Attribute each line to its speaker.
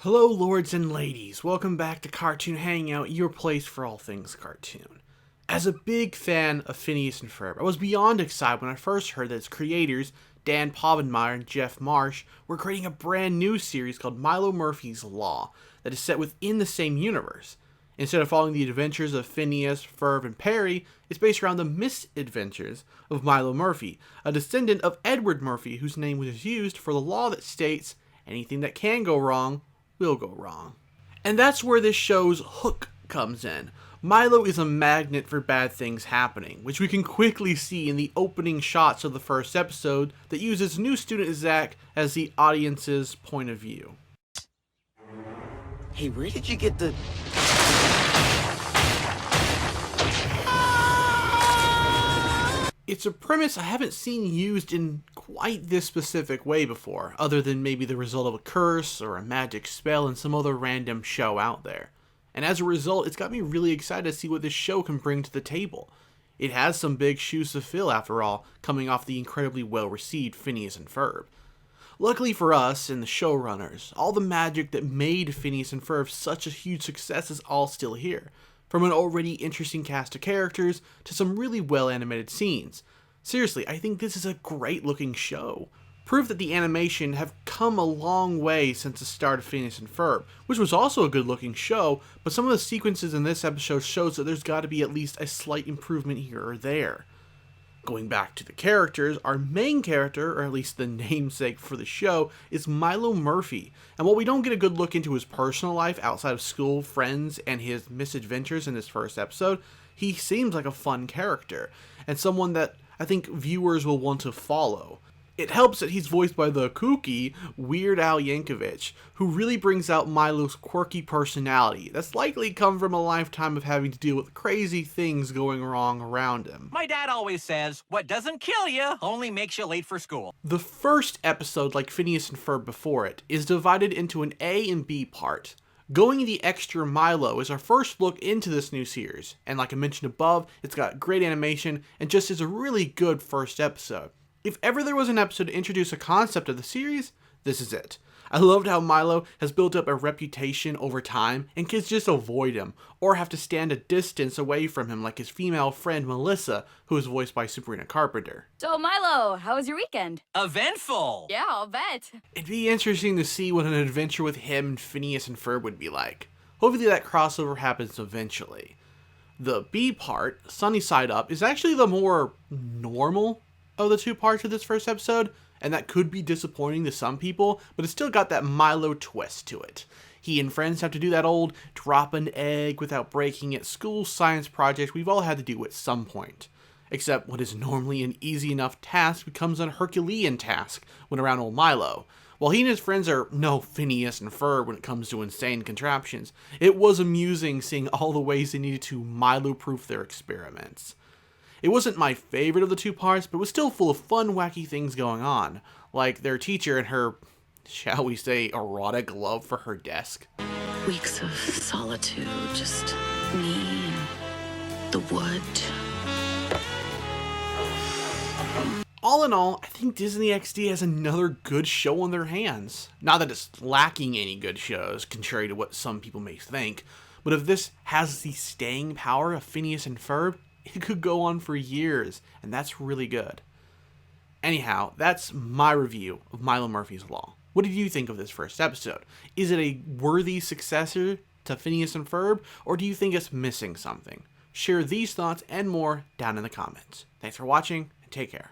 Speaker 1: Hello lords and ladies, welcome back to Cartoon Hangout, your place for all things cartoon. As a big fan of Phineas and Ferb, I was beyond excited when I first heard that its creators, Dan Povenmire and Jeff Marsh, were creating a brand new series called Milo Murphy's Law that is set within the same universe. Instead of following the adventures of Phineas, Ferb, and Perry, it's based around the misadventures of Milo Murphy, a descendant of Edward Murphy whose name was used for the law that states anything that can go wrong will go wrong. And that's where this show's hook comes in. Milo is a magnet for bad things happening, which we can quickly see in the opening shots of the first episode that uses new student Zach as the audience's point of view.
Speaker 2: Hey, where did you get the...
Speaker 1: It's a premise I haven't seen used in quite this specific way before, other than maybe the result of a curse or a magic spell in some other random show out there. And as a result, it's got me really excited to see what this show can bring to the table. It has some big shoes to fill after all, coming off the incredibly well-received Phineas and Ferb. Luckily for us and the showrunners, all the magic that made Phineas and Ferb such a huge success is all still here. From an already interesting cast of characters to some really well animated scenes. Seriously, I think this is a great looking show. Proof that the animation have come a long way since the start of Phineas and Ferb, which was also a good looking show, but some of the sequences in this episode shows that there's got to be at least a slight improvement here or there. Going back to the characters, our main character, or at least the namesake for the show, is Milo Murphy. And while we don't get a good look into his personal life outside of school, friends, and his misadventures in this first episode, he seems like a fun character, and someone that I think viewers will want to follow. It helps that he's voiced by the kooky Weird Al Yankovic, who really brings out Milo's quirky personality that's likely come from a lifetime of having to deal with crazy things going wrong around him.
Speaker 3: My dad always says, what doesn't kill you only makes you late for school.
Speaker 1: The first episode, like Phineas and Ferb before it, is divided into an A and B part. Going the Extra Milo is our first look into this new series, and like I mentioned above, it's got great animation and just is a really good first episode. If ever there was an episode to introduce a concept of the series, this is it. I loved how Milo has built up a reputation over time and kids just avoid him or have to stand a distance away from him like his female friend Melissa, who is voiced by Sabrina Carpenter.
Speaker 4: So Milo, how was your weekend?
Speaker 3: Eventful!
Speaker 4: Yeah, I'll bet.
Speaker 1: It'd be interesting to see what an adventure with him and Phineas and Ferb would be like. Hopefully that crossover happens eventually. The B part, Sunny Side Up, is actually the more normal of the two parts of this first episode, and that could be disappointing to some people, but it's still got that Milo twist to it. He and friends have to do that old drop an egg without breaking it school science project we've all had to do at some point. Except what is normally an easy enough task becomes a Herculean task when around old Milo. While he and his friends are no Phineas and Ferb when it comes to insane contraptions, it was amusing seeing all the ways they needed to Milo-proof their experiments. It wasn't my favorite of the two parts, but it was still full of fun, wacky things going on, like their teacher and her, shall we say, erotic love for her desk.
Speaker 5: Weeks of solitude, just me and the wood.
Speaker 1: All in all, I think Disney XD has another good show on their hands. Not that it's lacking any good shows, contrary to what some people may think, but if this has the staying power of Phineas and Ferb, it could go on for years, and that's really good. Anyhow, that's my review of Milo Murphy's Law. What did you think of this first episode? Is it a worthy successor to Phineas and Ferb, or do you think it's missing something? Share these thoughts and more down in the comments. Thanks for watching, and take care.